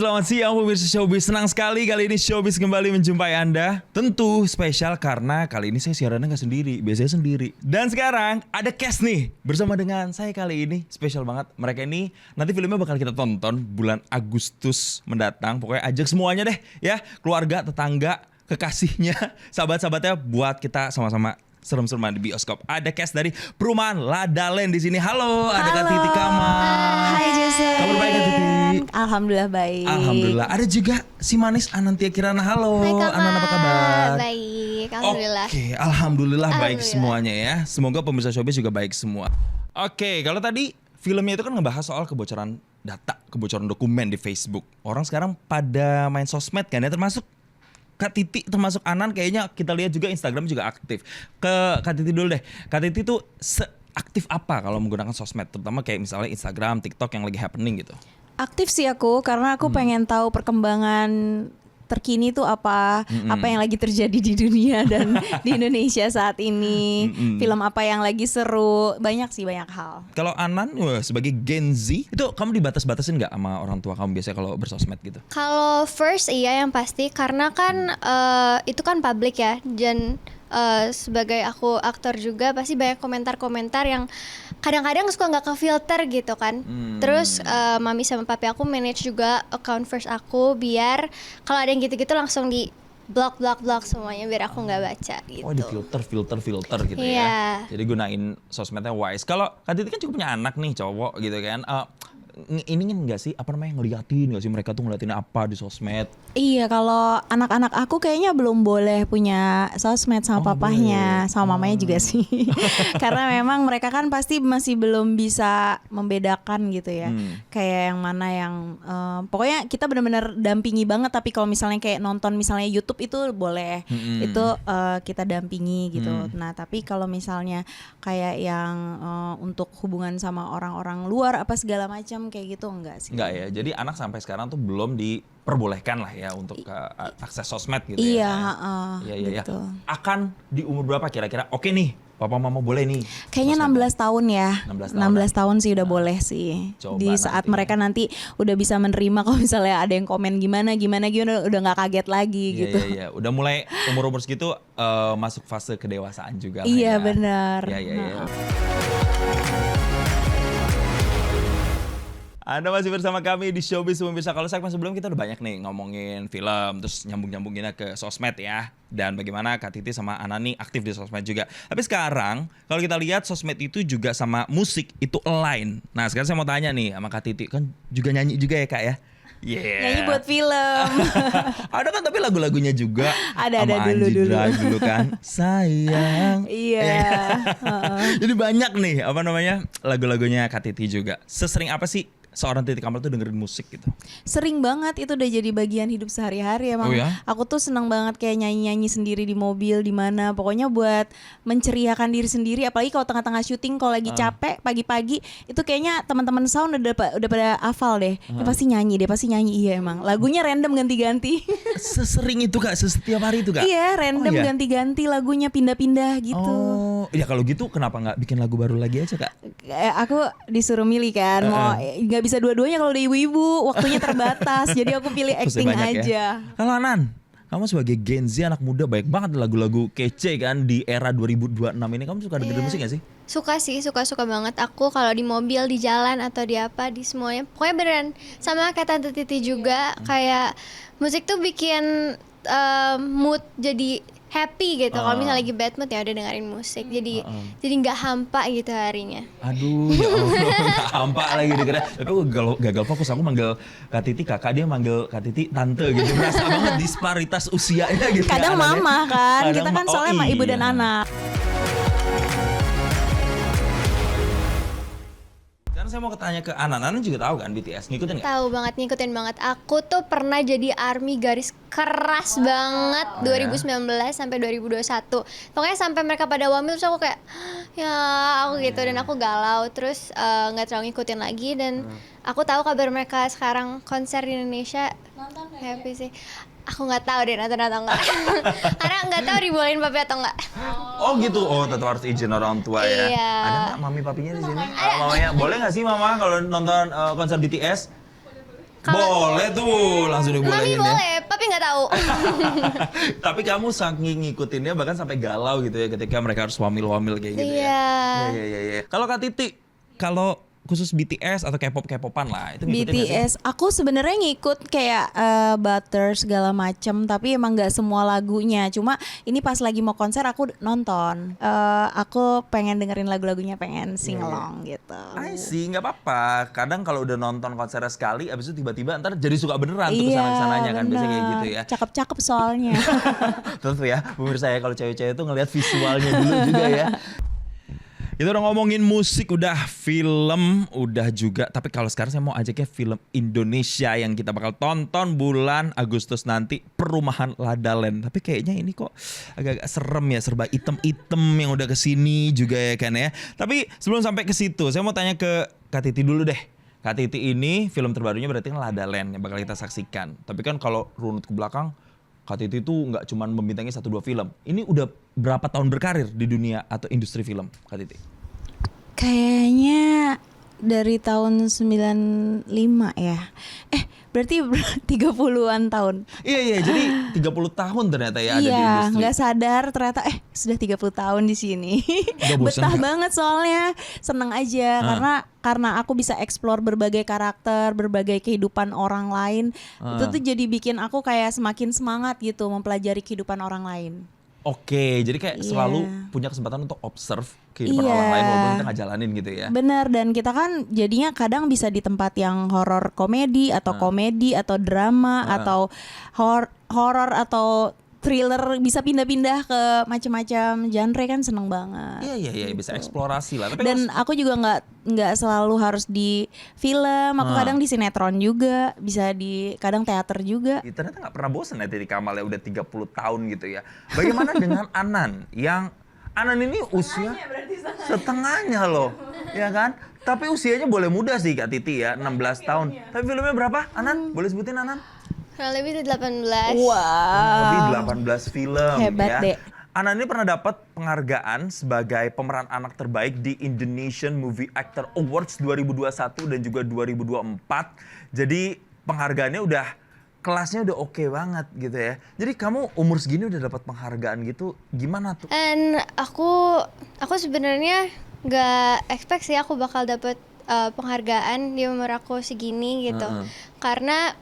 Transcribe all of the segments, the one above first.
selamat siang pemirsa Showbiz. Senang sekali kali ini Showbiz kembali menjumpai Anda. Tentu spesial karena kali ini saya siarannya nggak sendiri, biasanya sendiri. Dan sekarang ada cast nih bersama dengan saya kali ini. Spesial banget. Mereka ini nanti filmnya bakal kita tonton bulan Agustus mendatang. Pokoknya ajak semuanya deh ya, keluarga, tetangga, kekasihnya, sahabat-sahabatnya buat kita sama-sama serem-sereman di bioskop. Ada cast dari Perumahan Ladalen di sini. Halo, ada Kak Titi Kamal. Hai Jason. Kabar baik Kak Titi? Alhamdulillah baik. Alhamdulillah. Ada juga si manis Anantia Kirana. Halo, Hai Kamal. Anan apa kabar? Baik, alhamdulillah. Oke, alhamdulillah baik Alhamdulillah. semuanya ya. Semoga pemirsa Showbiz juga baik semua. Oke, kalau tadi filmnya itu kan ngebahas soal kebocoran data, kebocoran dokumen di Facebook. Orang sekarang pada main sosmed kan ya, termasuk Kak Titi, termasuk Anan, kayaknya kita lihat juga Instagram juga aktif. Ke Kak Titi dulu deh. Kak Titi tuh seaktif apa kalau menggunakan sosmed, terutama kayak misalnya Instagram, TikTok yang lagi happening gitu? Aktif sih aku karena aku pengen tahu perkembangan terkini tuh apa yang lagi terjadi di dunia dan di Indonesia saat ini. Film apa yang lagi seru, banyak hal. Kalau Anan sebagai Gen Z, itu kamu dibatas-batasin nggak sama orang tua kamu biasanya kalau bersosmed gitu? Kalau first iya yang pasti karena kan itu kan public ya, dan sebagai aku aktor juga pasti banyak komentar-komentar yang kadang-kadang suka nggak kefilter gitu kan. Terus mami sama papi aku manage juga account first aku biar kalau ada yang gitu-gitu langsung di block semuanya biar aku nggak baca gitu. Oh, di filter gitu Iya. ya. Jadi gunain sosmednya wise. Kalau Kak Titi kan juga punya anak nih, cowok gitu kan. Ini kan nggak sih ngeliatin nggak sih mereka tuh ngeliatin apa di sosmed? Iya, kalau anak-anak aku kayaknya belum boleh punya sosmed sama papahnya, sama mamanya juga sih. Karena memang mereka kan pasti masih belum bisa membedakan gitu ya. Kayak yang mana yang pokoknya kita benar-benar dampingi banget, tapi kalau misalnya kayak nonton misalnya YouTube itu boleh. Itu kita dampingi gitu. Nah, tapi kalau misalnya kayak yang untuk hubungan sama orang-orang luar apa segala macam kayak gitu enggak sih. Enggak ya. Jadi anak sampai sekarang tuh belum diperbolehkan lah ya untuk akses sosmed gitu Iya, ya. Iya. gitu. Akan di umur berapa kira-kira? Oke nih, papa mama boleh nih. Kayaknya sosmed. 16 tahun ya. 16 tahun sih udah boleh sih. Coba Di saat nanti. mereka nanti udah bisa menerima kalau misalnya ada yang komen gimana udah nggak kaget lagi gitu. Iya. Udah mulai umur segitu masuk fase kedewasaan juga lah Iya, ya. benar. Iya. Anda masih bersama kami di Showbiz Pemirsa. Kalau segmen sebelum kita udah banyak nih ngomongin film, terus nyambung-nyambunginnya ke sosmed ya. Dan bagaimana Kak Titi sama Anani aktif di sosmed juga. Tapi sekarang kalau kita lihat sosmed itu juga sama musik itu align. Nah sekarang saya mau tanya nih sama Kak Titi, kan juga nyanyi juga ya Kak ya? Yeah. Nyanyi buat film. Ada kan tapi lagu-lagunya juga. Ada sama dulu. Anji Drive dulu kan. Sayang. Iya. Jadi banyak nih lagu-lagunya Kak Titi juga. Sesering apa sih seorang Titi Kamal tuh dengerin musik gitu? Sering banget, itu udah jadi bagian hidup sehari-hari emang. Oh ya? Aku tuh seneng banget kayak nyanyi-nyanyi sendiri di mobil di mana, pokoknya buat menceriakan diri sendiri. Apalagi kalau tengah-tengah syuting, kalau lagi capek pagi-pagi itu kayaknya teman-teman sound udah pada hafal deh. Dia pasti nyanyi. Iya emang. Lagunya random ganti-ganti. Sesering itu Kak, setiap hari itu Kak? Iya, random ganti-ganti lagunya, pindah-pindah gitu. Oh, ya kalau gitu kenapa nggak bikin lagu baru lagi aja Kak? Aku disuruh milih kan, mau nggak bisa dua-duanya kalau udah ibu-ibu, waktunya terbatas. Jadi aku pilih acting Banyak aja. Ya. Kalau Anan, kamu sebagai Gen Z anak muda banyak banget lagu-lagu kece kan di era 2026 ini. Kamu suka dengerin musik gak sih? Suka banget aku kalau di mobil, di jalan atau di apa, di semuanya. Pokoknya beneran sama kayak Tante Titi juga, kayak musik tuh bikin mood jadi happy gitu. Kalau misalnya lagi bad mood ya udah dengerin musik. Jadi nggak hampa gitu harinya. Aduh, ya Allah, gak hampa lagi dengernya. Tapi aku gagal fokus, aku manggil Kak Titi kakak, dia manggil Kak Titi tante gitu. Berasa banget disparitas usianya gitu. Kadang ya, mama kan, Kadang kita kan soalnya ibu dan iya. anak. Sekarang saya mau tanya ke Anan juga tahu kan BTS, ngikutin nggak? Tahu banget, ngikutin banget. Aku tuh pernah jadi ARMY garis keras banget 2019 sampai 2021. Pokoknya sampai mereka pada wamil terus aku kayak ya aku gitu, dan aku galau terus nggak terlalu ngikutin lagi. Dan aku tahu kabar mereka sekarang konser di Indonesia. Nonton happy sih. Aku nggak tahu deh nonton atau enggak. Karena nggak tahu dibolehin papi atau enggak. Oh gitu, oh tetap harus izin orang tua ya. Iya. Ada nggak mami papinya di sini? Mamanya boleh nggak sih mama kalau nonton konser BTS? Boleh tuh, langsung Mami dibolehin ya. boleh, papi nggak tahu. Tapi kamu saking ngikutinnya bahkan sampai galau gitu ya ketika mereka harus wamil-wamil kayak gitu Iya. ya. Iya. Kalau Kak Titi, kalau khusus BTS atau K-pop-K-popan lah, itu ngikutin nggak sih? BTS, aku sebenarnya ngikut kayak Butter segala macem, tapi emang nggak semua lagunya. Cuma ini pas lagi mau konser aku nonton. Aku pengen dengerin lagu-lagunya, pengen sing along gitu. I see, nggak apa-apa. Kadang kalau udah nonton konsernya sekali, abis itu tiba-tiba ntar jadi suka beneran tuh kesana-kesananya kan, biasanya kayak gitu ya. Cakep-cakep soalnya. Tentu ya, pemirsa ya, kalau cewek-cewek tuh ngelihat visualnya dulu juga ya. Itu udah ngomongin musik, udah film, udah juga. Tapi kalau sekarang saya mau ajaknya film Indonesia yang kita bakal tonton bulan Agustus nanti, Perumahan Ladaland. Tapi kayaknya ini kok agak-agak serem ya, serba item-item yang udah kesini juga ya kan ya. Tapi sebelum sampai ke situ, saya mau tanya ke Kak Titi dulu deh. Kak Titi ini film terbarunya berarti kan Ladaland yang bakal kita saksikan. Tapi kan kalau runut ke belakang, Kak Titi itu nggak cuma membintangi 1-2 film. Ini udah berapa tahun berkarir di dunia atau industri film, Kak Titi? Kayaknya dari tahun 95 ya. Berarti 30-an tahun. Iya, jadi 30 tahun ternyata ya ada di Iya, industri. nggak sadar ternyata sudah 30 tahun di sini. Nggak bosan Betah nggak? banget soalnya, seneng aja karena aku bisa explore berbagai karakter, berbagai kehidupan orang lain. Itu tuh jadi bikin aku kayak semakin semangat gitu mempelajari kehidupan orang lain. Oke, jadi kayak Iya. selalu punya kesempatan untuk observe kehidupan Iya. orang lain walaupun kita nggak jalanin gitu ya. Bener, dan kita kan jadinya kadang bisa di tempat yang horor komedi atau drama atau horor atau thriller, bisa pindah-pindah ke macam-macam genre, kan seneng banget. Iya, bisa eksplorasi lah. Tapi Dan aku juga nggak selalu harus di film, aku kadang di sinetron juga, bisa di kadang teater juga. ternyata nggak pernah bosan ya Titi Kamal ya, udah 30 tahun gitu ya. Bagaimana dengan Anan yang Anan ini usia setengahnya loh, ya kan? Tapi usianya boleh muda sih Kak Titi ya, 16 tahun. Tapi filmnya berapa? Anan, boleh sebutin Anan? Kurang lebih itu 18. Lebih Wow. 18 film Hebat ya. deh. Anan ini pernah dapat penghargaan sebagai pemeran anak terbaik di Indonesian Movie Actor Awards 2021 dan juga 2024. Jadi penghargaannya udah kelasnya udah oke banget gitu ya. Jadi kamu umur segini udah dapat penghargaan gitu, gimana tuh? Dan aku sebenarnya nggak expect sih aku bakal dapet penghargaan di umur aku segini gitu. Karena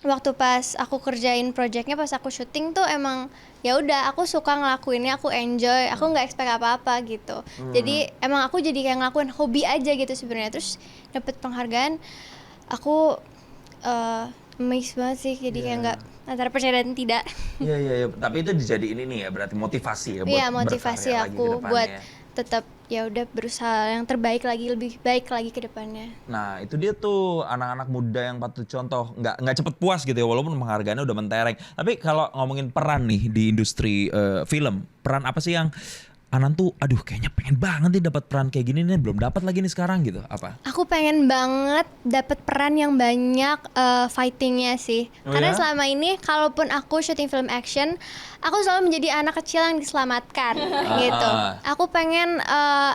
waktu pas aku kerjain projectnya, pas aku syuting tuh emang ya udah aku suka ngelakuinnya, aku enjoy, aku nggak expect apa-apa gitu. Jadi emang aku jadi kayak ngelakuin hobi aja gitu sebenarnya. Terus dapet penghargaan, aku amazed banget sih, jadi kayak nggak, antara percaya dan tidak. Iya. Tapi itu dijadiin ini ya, berarti motivasi ya buat Iya, motivasi berkarya lagi aku ke depannya buat ya. tetap ya udah berusaha yang terbaik lagi, lebih baik lagi ke depannya. Nah itu dia tuh anak-anak muda yang patut contoh, nggak cepet puas gitu ya walaupun penghargaannya udah mentereng. Tapi kalau ngomongin peran nih di industri film, peran apa sih yang Anan tuh aduh kayaknya pengen banget nih dapat peran kayak gini nih, belum dapat lagi nih sekarang gitu, apa? Aku pengen banget dapet peran yang banyak fightingnya sih. Oh Karena ya? selama ini kalaupun aku syuting film action, aku selalu menjadi anak kecil yang diselamatkan gitu. Aku pengen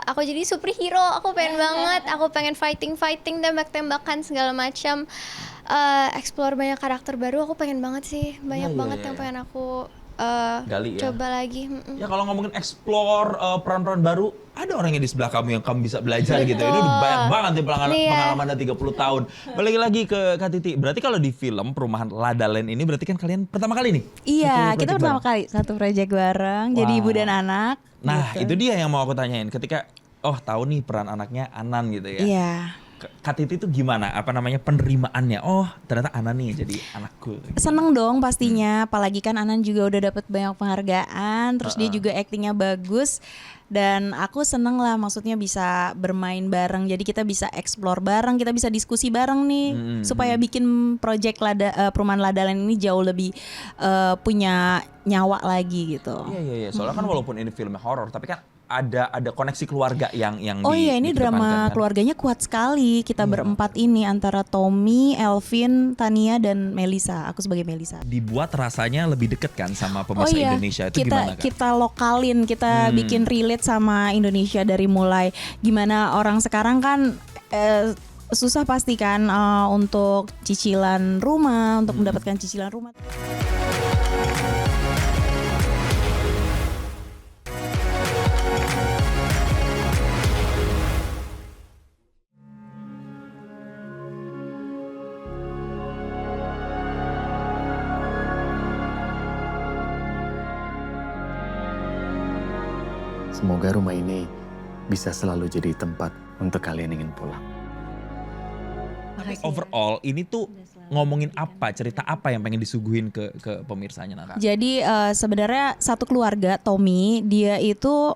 aku jadi superhero, aku pengen banget, aku pengen fighting, tembak-tembakan segala macam. Explore banyak karakter baru, aku pengen banget sih. Banyak Iya, banget iya, yang iya. pengen aku Gali ya. coba lagi. Ya kalau ngomongin explore peran-peran baru, ada orang yang di sebelah kamu yang kamu bisa belajar gitu. Ini udah banyak banget nih pengalaman 30 tahun. Balik lagi ke Kak Titi. Berarti kalau di film Perumahan Ladaland ini berarti kan kalian pertama kali nih? Iya, Satu kita project pertama bareng? kali satu proyek bareng, jadi Wow. ibu dan anak. Nah gitu. itu dia yang mau aku tanyain. Ketika tahu nih peran anaknya Anan gitu ya. Iya. Kak Titi itu gimana? Apa namanya penerimaannya? Oh ternyata Anan nih jadi anakku. Seneng dong pastinya, apalagi kan Anan juga udah dapet banyak penghargaan, terus dia juga aktingnya bagus, dan aku seneng lah, maksudnya bisa bermain bareng, jadi kita bisa explore bareng, kita bisa diskusi bareng nih, supaya bikin project Perumahan Ladaland ini jauh lebih punya nyawa lagi gitu. Iya. Soalnya kan walaupun ini filmnya horor, tapi kan ada koneksi keluarga yang Oh iya, ini dikedepankan drama kan. keluarganya kuat sekali. Kita berempat ini, antara Tommy, Elvin, Tania, dan Melisa. Aku sebagai Melisa. Dibuat rasanya lebih deket kan sama pemirsa Indonesia itu gimana Kak? kita lokalin, kita bikin relate sama Indonesia, dari mulai gimana orang sekarang kan susah pasti kan untuk cicilan rumah, untuk mendapatkan cicilan rumah. Semoga rumah ini bisa selalu jadi tempat untuk kalian ingin pulang. Overall ini tuh ngomongin apa, cerita apa yang pengen disuguhin ke pemirsanya Nara? Jadi sebenarnya satu keluarga, Tommy, dia itu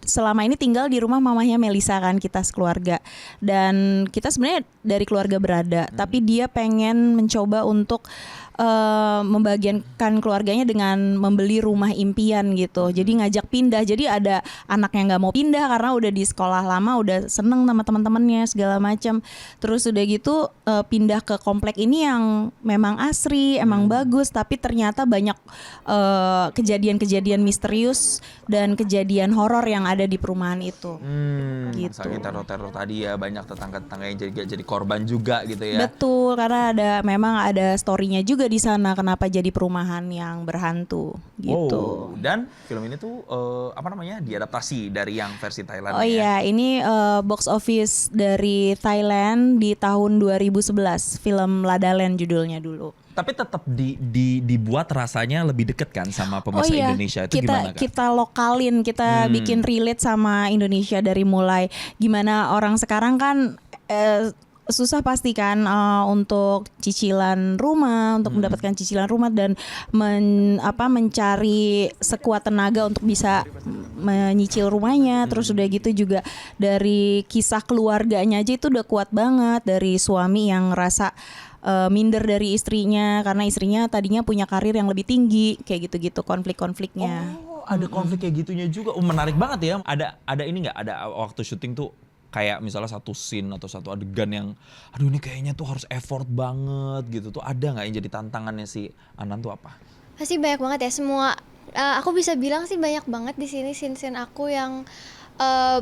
selama ini tinggal di rumah mamahnya Melisa kan, kita sekeluarga. Dan kita sebenarnya dari keluarga berada, tapi dia pengen mencoba untuk membagiankan keluarganya dengan membeli rumah impian gitu. Jadi ngajak pindah. Jadi ada anak yang nggak mau pindah karena udah di sekolah lama, udah seneng sama teman-temannya segala macam. Terus udah gitu pindah ke komplek ini yang memang asri, emang bagus, tapi ternyata banyak kejadian-kejadian misterius dan kejadian horor yang ada di perumahan itu. Gitu. Saking teror-teror tadi ya, banyak tetangga-tetangga yang jadi korban juga gitu ya. Betul, karena memang ada story-nya juga di sana kenapa jadi perumahan yang berhantu gitu. Wow. Dan film ini tuh diadaptasi dari yang versi Thailand. Oh iya, ini box office dari Thailand di tahun 2011, film La La Land judulnya dulu. Tapi tetap dibuat rasanya lebih deket kan sama pemirsa Indonesia itu gimana Kak? Kita lokalin, kita bikin relate sama Indonesia dari mulai gimana orang sekarang kan susah pasti kan untuk cicilan rumah, untuk mendapatkan cicilan rumah dan mencari sekuat tenaga untuk bisa menyicil rumahnya. Terus udah gitu juga dari kisah keluarganya aja itu udah kuat banget, dari suami yang ngerasa minder dari istrinya karena istrinya tadinya punya karir yang lebih tinggi, kayak gitu-gitu konflik-konfliknya. Oh, ada konflik kayak gitunya juga. Menarik banget ya. Ada ini nggak? Ada waktu syuting tuh kayak misalnya satu scene atau satu adegan yang aduh ini kayaknya tuh harus effort banget gitu tuh, ada nggak yang jadi tantangannya si Anan tuh apa? Pasti banyak banget ya semua. Aku bisa bilang sih banyak banget di sini scene-scene aku yang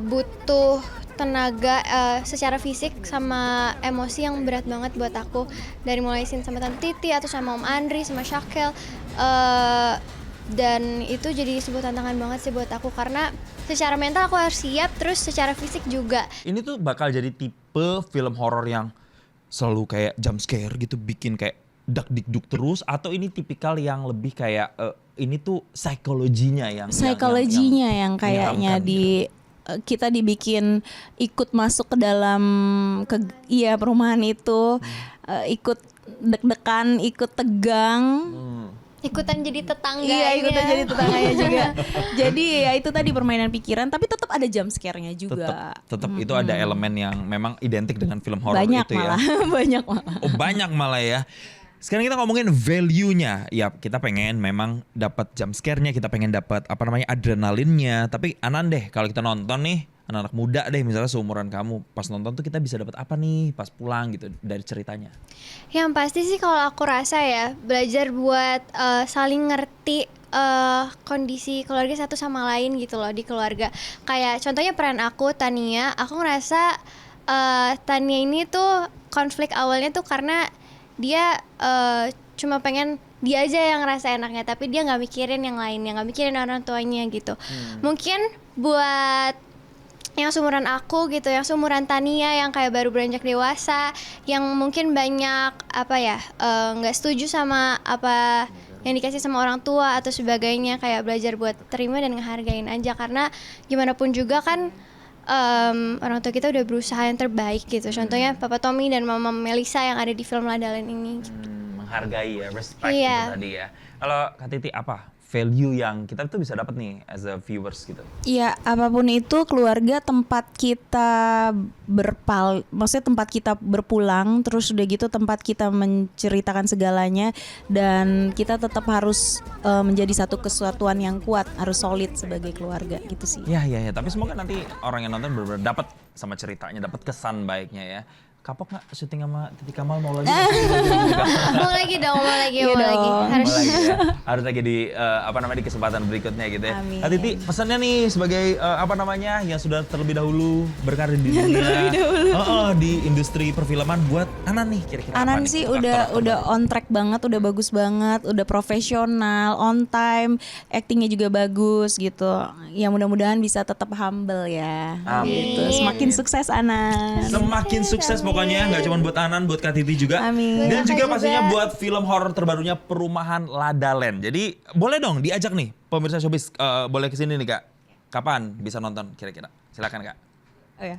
butuh tenaga secara fisik sama emosi yang berat banget buat aku, dari mulai scene sama Tante Titi atau sama Om Andri sama Shakel, dan itu jadi sebuah tantangan banget sih buat aku karena secara mental aku harus siap, terus secara fisik juga. Ini tuh bakal jadi tipe film horor yang selalu kayak jump scare gitu, bikin kayak dak-dikduk terus, atau ini tipikal yang lebih kayak ini tuh psikologinya yang kayaknya kita dibikin ikut masuk ke dalam perumahan itu, ikut deg-degan, ikut tegang. Ikutan jadi tetangga. Iya, ikutan jadi tetangganya juga. Jadi ya itu tadi permainan pikiran, tapi tetap ada jump scare-nya juga. Tetap itu ada elemen yang memang identik dengan film horor itu malah. ya. Banyak malah. Oh, banyak malah ya. Sekarang kita ngomongin value-nya. Ya, kita pengen memang dapat jump scare-nya, kita pengen dapat adrenalinnya. Tapi Anan deh, kalau kita nonton nih, anak-anak muda deh misalnya seumuran kamu, pas nonton tuh kita bisa dapat apa nih pas pulang gitu dari ceritanya? Yang pasti sih kalau aku rasa ya, belajar buat saling ngerti kondisi keluarga satu sama lain gitu loh di keluarga. Kayak contohnya peran aku, Tania, aku ngerasa Tania ini tuh konflik awalnya tuh karena dia cuma pengen dia aja yang ngerasa enaknya, tapi dia nggak mikirin yang lainnya, nggak mikirin orang tuanya gitu. Mungkin buat yang seumuran aku gitu, yang seumuran Tania yang kayak baru beranjak dewasa, yang mungkin banyak nggak setuju sama apa yang dikasih sama orang tua atau sebagainya, kayak belajar buat terima dan ngehargain aja, karena gimana pun juga kan orang tua kita udah berusaha yang terbaik gitu. Contohnya Papa Tommy dan Mama Melisa yang ada di film La La Land ini. Menghargai ya, respect gitu tadi ya. Kalau Kak Titi apa value yang kita tuh bisa dapat nih as a viewers gitu? Iya, apapun itu keluarga tempat kita maksudnya tempat kita berpulang, terus udah gitu tempat kita menceritakan segalanya, dan kita tetap harus menjadi satu kesatuan yang kuat, harus solid sebagai keluarga gitu sih. Ya, tapi semoga nanti orang yang nonton benar-benar dapat sama ceritanya, dapat kesan baiknya ya. kapok nggak syuting sama Titi Kamal mau lagi? Mau lagi dong, mau lagi, Iya mau lagi. dong. Harus. Mau lagi ya? Harus lagi di di kesempatan berikutnya gitu ya. Amin. Nah, Titi pesannya nih sebagai yang sudah terlebih dahulu berkarir di dunia, di industri perfilman buat Anan nih kira-kira apa Anan nih sih untuk udah aktor-aktor on track banget, udah bagus banget, udah profesional, on time, actingnya juga bagus gitu. Ya mudah-mudahan bisa tetap humble ya. Amin. Gitu. Semakin sukses Anan. Semakin sukses pokoknya, nggak cuma buat Anan, buat Kak Titi juga. Amin. Dan Buat juga Kakak pastinya juga. buat film horor terbarunya Perumahan Ladaland. Jadi boleh dong diajak nih pemirsa Showbiz, boleh kesini nih Kak. Kapan bisa nonton kira-kira? Silakan Kak. Oh ya.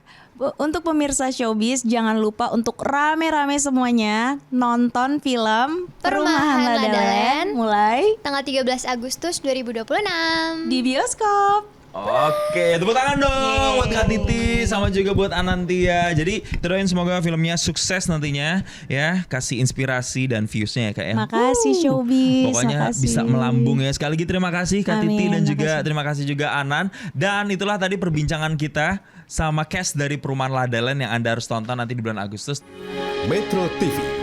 Untuk pemirsa Showbiz jangan lupa untuk rame-rame semuanya nonton film Perumahan Ladaland. mulai Tanggal 13 Agustus 2026. di bioskop. Oke, tepuk tangan dong buat Kak Titi sama juga buat Anantia. Jadi doain semoga filmnya sukses nantinya ya, kasih inspirasi dan viewsnya ya Kak ya. Makasih Showbiz. Pokoknya makasih. bisa melambung ya. Sekali lagi terima kasih Kak Titi Amin, dan juga makasih. terima kasih juga Anan. Dan itulah tadi perbincangan kita sama cast dari Perumahan Ladaland yang Anda harus tonton nanti di bulan Agustus. Metro TV